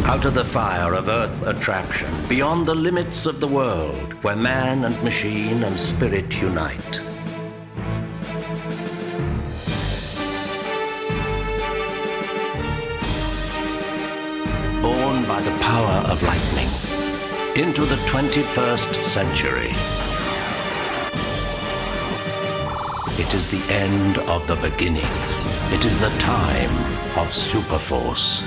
Out of the fire of Earth attraction, beyond the limits of the world, where man and machine and spirit unite. Born by the power of lightning, into the 21st century. It is the end of the beginning. It is the time of Superforce.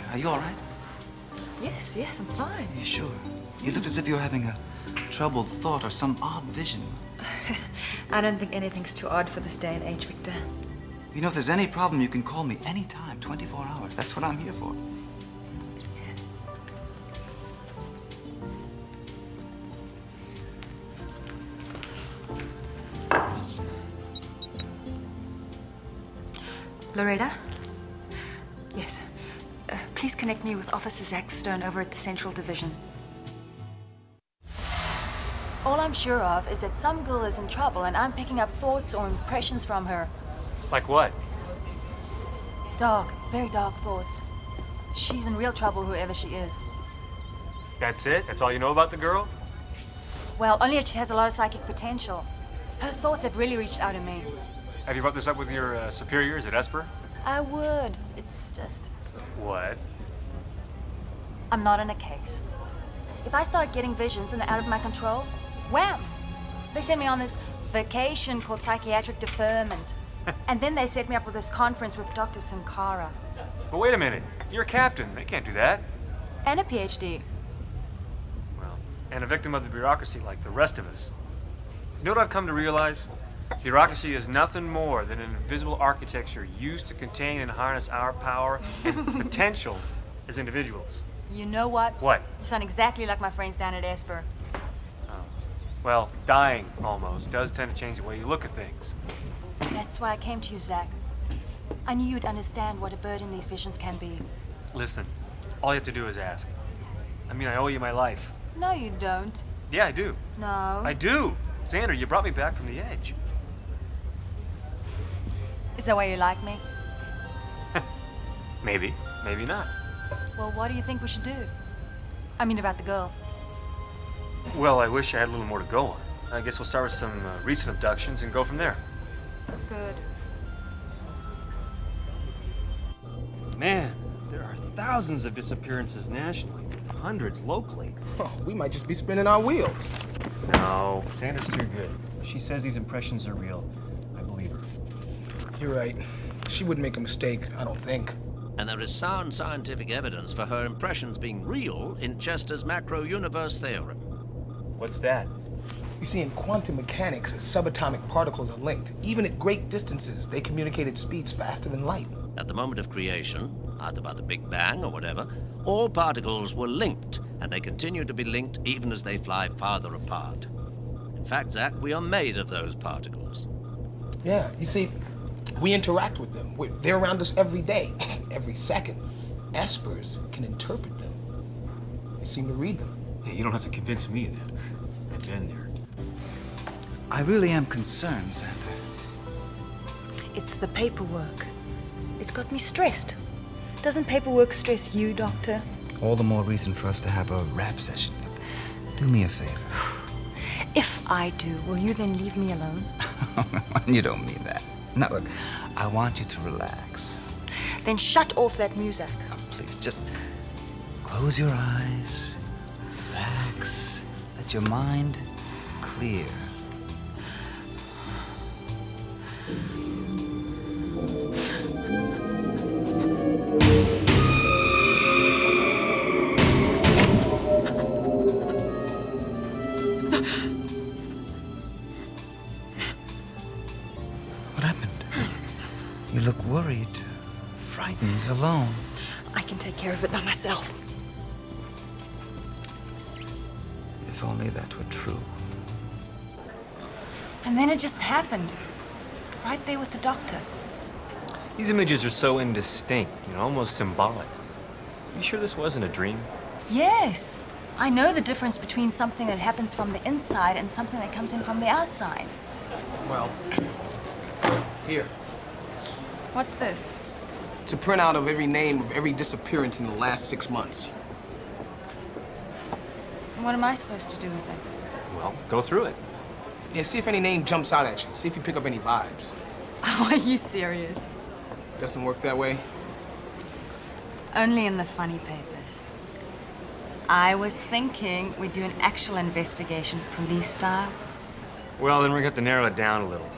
Are you all right? Yes, I'm fine. Are you sure? You looked as if you were having a troubled thought or some odd vision. I don't think anything's too odd for this day and age, Victor. You know, if there's any problem, you can call me anytime, 24 hours. That's what I'm here for. Loretta? Yes. Please connect me with Officer Zach Stone over at the Central Division. All I'm sure of is that some girl is in trouble and I'm picking up thoughts or impressions from her. Like what? Dark, very dark thoughts. She's in real trouble, whoever she is. That's it? That's all you know about the girl? Well, only that she has a lot of psychic potential. Her thoughts have really reached out to me. Have you brought this up with your superiors at Esper? I would. It's just... What? I'm not in a case. If I start getting visions and they're out of my control, wham! They send me on this vacation called psychiatric deferment. And then they set me up with this conference with Dr. Sankara. But wait a minute. You're a captain. They can't do that. And a PhD. Well, and a victim of the bureaucracy like the rest of us. You know what I've come to realize? Bureaucracy is nothing more than an invisible architecture used to contain and harness our power and potential as individuals. You know what? What? You sound exactly like my friends down at Esper. Well, dying, almost, does tend to change the way you look at things. That's why I came to you, Zach. I knew you'd understand what a burden these visions can be. Listen, all you have to do is ask. I mean, I owe you my life. No, you don't. Yeah, I do. No. I do. Zander, you brought me back from the edge. Is that why you like me? Maybe, maybe not. Well, what do you think we should do? I mean, about the girl. Well, I wish I had a little more to go on. I guess we'll start with some recent abductions and go from there. Good. Man, there are thousands of disappearances nationally, hundreds locally. Oh, we might just be spinning our wheels. No, Zander's too good. She says these impressions are real. I believe her. You're right. She wouldn't make a mistake, I don't think. And there is sound scientific evidence for her impressions being real in Chester's macro-universe theorem. What's that? You see, in quantum mechanics, subatomic particles are linked. Even at great distances, they communicate at speeds faster than light. At the moment of creation, either by the Big Bang or whatever, all particles were linked, and they continue to be linked even as they fly farther apart. In fact, Zach, we are made of those particles. Yeah, you see, we interact with them. They're around us every day, every second. Espers can interpret them. They seem to read them. Hey, you don't have to convince me of that. I've been there. I really am concerned, Zander. It's the paperwork. It's got me stressed. Doesn't paperwork stress you, Doctor? All the more reason for us to have a rap session. Look, do me a favor. If I do, will you then leave me alone? You don't mean that. No, look, I want you to relax. Then shut off that music. Oh, please, just close your eyes, relax, let your mind clear. What happened? You look worried, frightened, alone. I can take care of it by myself. If only that were true. And then it just happened. Right there with the doctor. These images are so indistinct, almost symbolic. You sure this wasn't a dream? Yes. I know the difference between something that happens from the inside and something that comes in from the outside. Well, here. What's this? It's a printout of every name of every disappearance in the last 6 months. What am I supposed to do with it? Well, go through it. Yeah, see if any name jumps out at you. See if you pick up any vibes. Oh, are you serious? Doesn't work that way? Only in the funny papers. I was thinking we'd do an actual investigation, police style. Well, then we're going to have to narrow it down a little.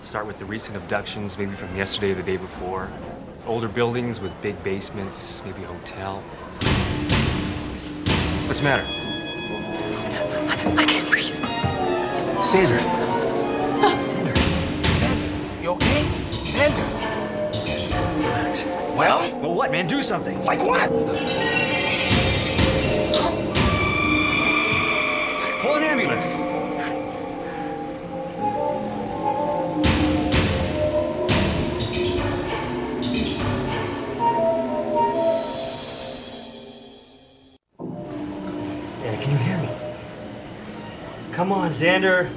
Start with the recent abductions, maybe from yesterday or the day before. Older buildings with big basements, maybe a hotel. What's the matter? I can't breathe. Zander. Zander. You okay? Zander. Relax. Well? Well, what, man? Do something. Like what? Call an ambulance. Zander, can you hear me? Come on, Zander.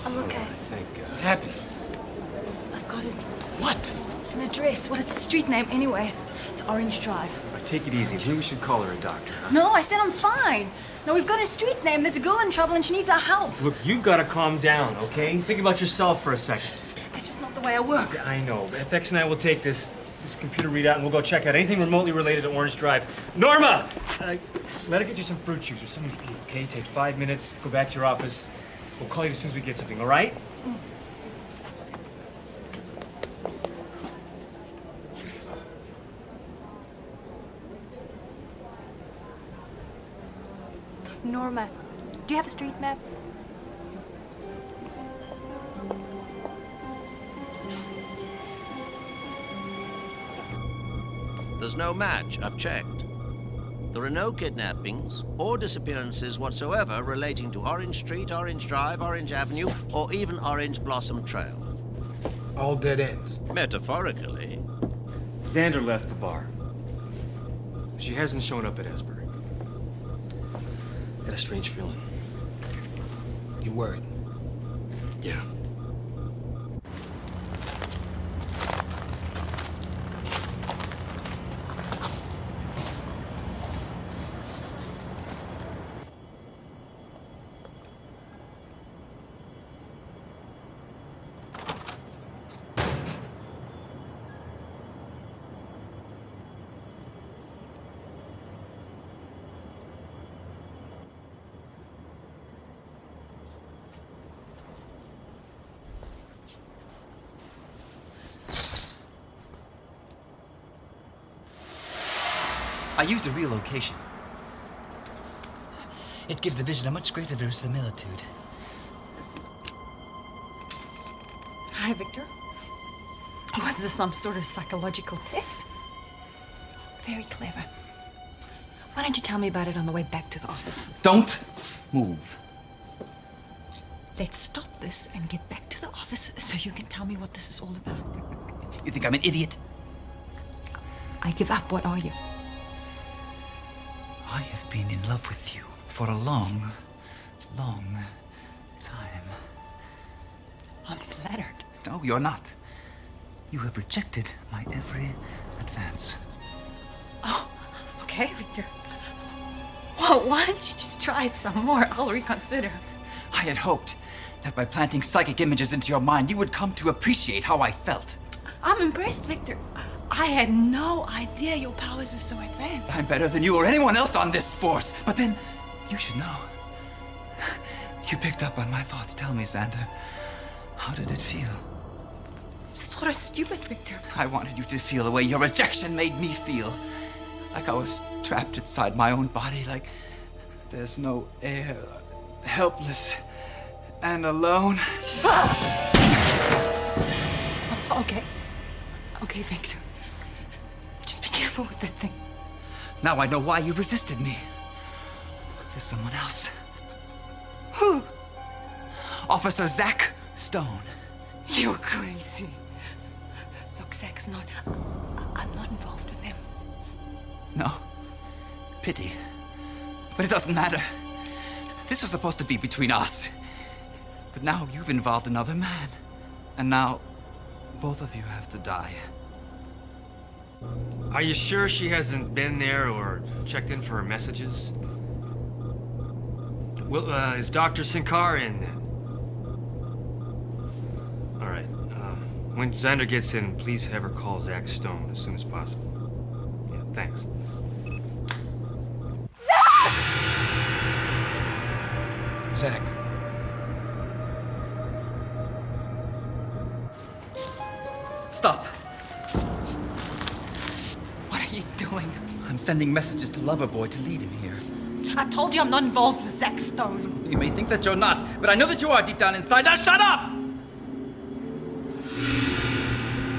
I'm okay. What happened? I've got it. What? It's an address. Well, it's a street name anyway. It's Orange Drive. Take it easy. Maybe we should call her a doctor, huh? No, I said I'm fine. No, we've got a street name. There's a girl in trouble and she needs our help. Look, you've got to calm down, okay? Think about yourself for a second. That's just not the way I work. I know. FX and I will take this computer readout and we'll go check out anything remotely related to Orange Drive. Norma! Let her get you some fruit juice or something to eat, okay? Take 5 minutes, go back to your office. We'll call you as soon as we get something, all right? Norma, do you have a street map? There's no match, I've checked. There are no kidnappings or disappearances whatsoever relating to Orange Street, Orange Drive, Orange Avenue, or even Orange Blossom Trail. All dead ends. Metaphorically. Zander left the bar. She hasn't shown up at Esper. Got a strange feeling. You worried? Yeah. I used a relocation. It gives the vision a much greater verisimilitude. Hi, Victor. Was this some sort of psychological test? Very clever. Why don't you tell me about it on the way back to the office? Don't move. Let's stop this and get back to the office so you can tell me what this is all about. You think I'm an idiot? I give up. What are you? I have been in love with you for a long, long time. I'm flattered. No, you're not. You have rejected my every advance. Oh, okay, Victor. Well, why don't you just try it some more? I'll reconsider. I had hoped that by planting psychic images into your mind, you would come to appreciate how I felt. I'm impressed, Victor. I had no idea your powers were so advanced. I'm better than you or anyone else on this force. But then, you should know. You picked up on my thoughts. Tell me, Zander, how did it feel? Sort of stupid, Victor. I wanted you to feel the way your rejection made me feel. Like I was trapped inside my own body, like there's no air, helpless and alone. Okay. Okay, Victor. Just be careful with that thing. Now I know why you resisted me. There's someone else. Who? Officer Zack Stone. You're crazy. Look, Zack's not... I'm not involved with him. No. Pity. But it doesn't matter. This was supposed to be between us. But now you've involved another man. And now, both of you have to die. Are you sure she hasn't been there or checked in for her messages? Well, is Dr. Sankara in then? All right. When Zander gets in, please have her call Zack Stone as soon as possible. Yeah, thanks. Zack. Stop. What are you doing? I'm sending messages to Loverboy to lead him here. I told you I'm not involved with Zack Stone. You may think that you're not, but I know that you are deep down inside. Now shut up!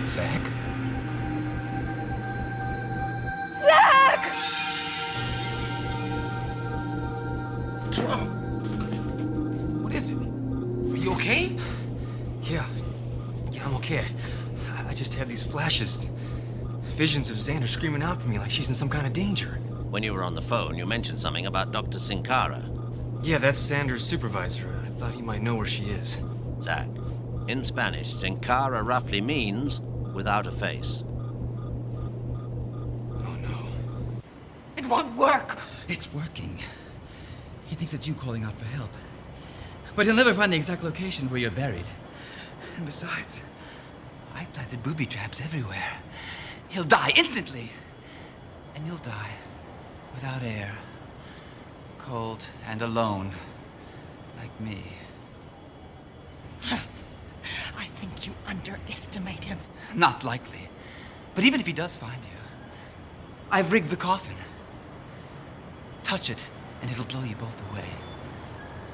Zack? Zack! What's wrong? What is it? Are you okay? Yeah, I'm okay. I just have these flashes. Visions of Zander screaming out for me like she's in some kind of danger. When you were on the phone, you mentioned something about Dr. Sankara. Yeah, that's Zander's supervisor. I thought he might know where she is. Zack, in Spanish, Sankara roughly means without a face. Oh, no. It won't work. It's working. He thinks it's you calling out for help. But he'll never find the exact location where you're buried. And besides, I planted booby traps everywhere. He'll die instantly. And you'll die without air. Cold and alone. Like me. I think you underestimate him. Not likely. But even if he does find you, I've rigged the coffin. Touch it, and it'll blow you both away.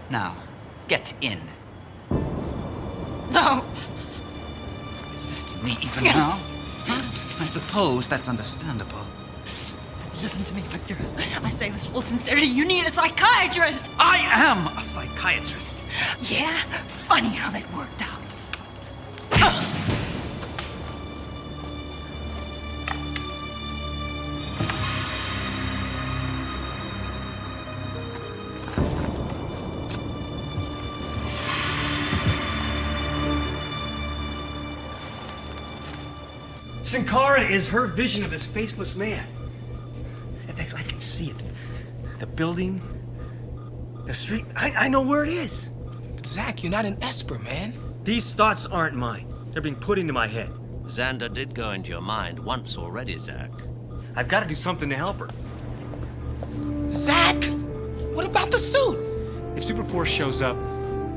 Now, get in. No! Resisting me even now? Huh? I suppose that's understandable. Listen to me, Victor. I say this full sincerity. You need a psychiatrist! I am a psychiatrist. Yeah? Funny how that worked out. Sankara is her vision of this faceless man. FX, I can see it. The building, the street, I know where it is. But Zach, you're not an Esper, man. These thoughts aren't mine. They're being put into my head. Zander did go into your mind once already, Zach. I've got to do something to help her. Zach! What about the suit? If Super Force shows up,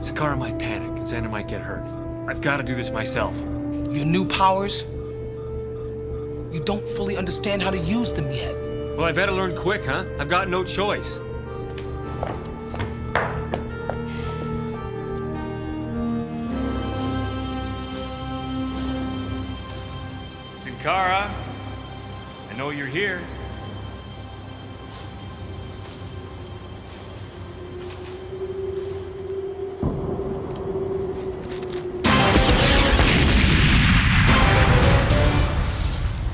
Sankara might panic and Zander might get hurt. I've got to do this myself. Your new powers? You don't fully understand how to use them yet. Well, I better learn quick, huh? I've got no choice. Sankara, I know you're here.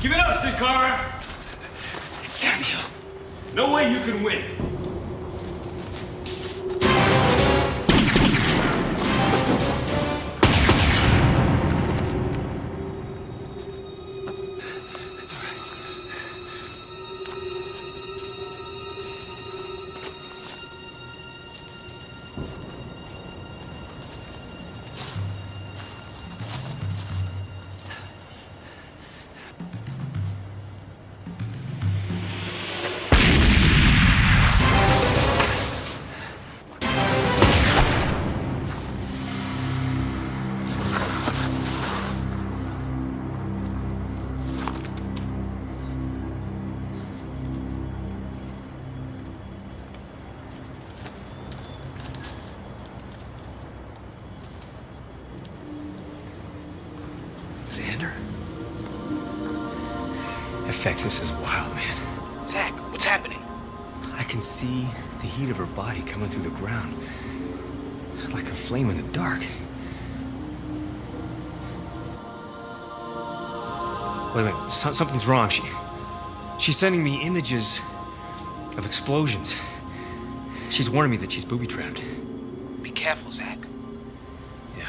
Give it up, Sankara! Damn you! No way you can win. Zander? FX, this is wild, man. Zach, what's happening? I can see the heat of her body coming through the ground. Like a flame in the dark. Wait a minute, something's wrong. She's sending me images of explosions. She's warning me that she's booby-trapped. Be careful, Zach. Yeah.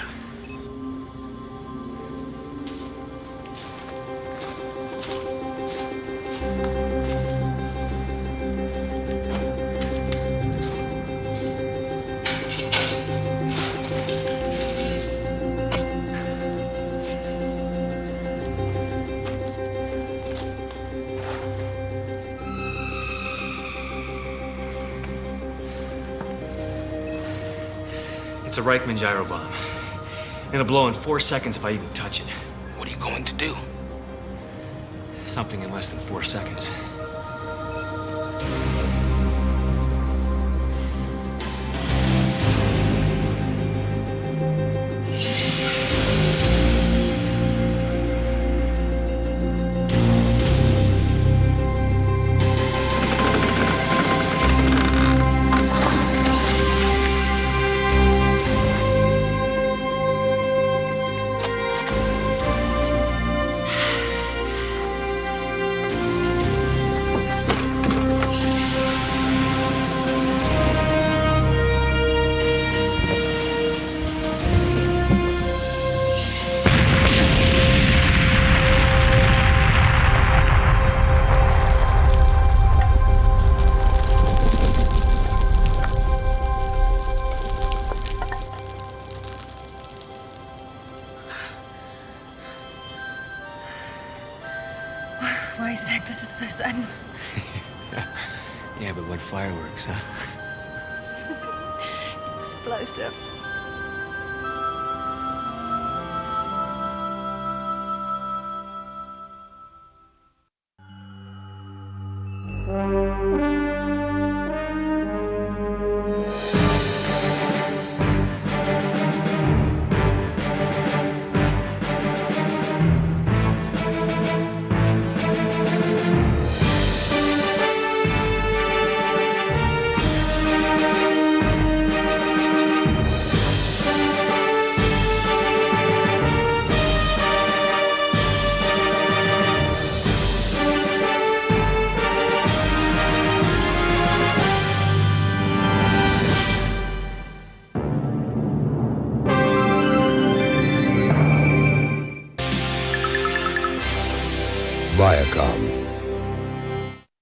It's a Reichman gyro bomb. It'll blow in 4 seconds if I even touch it. What are you going to do? Something in less than 4 seconds. Why, Zach, this is so sudden. Yeah, but what fireworks, huh? Explosive.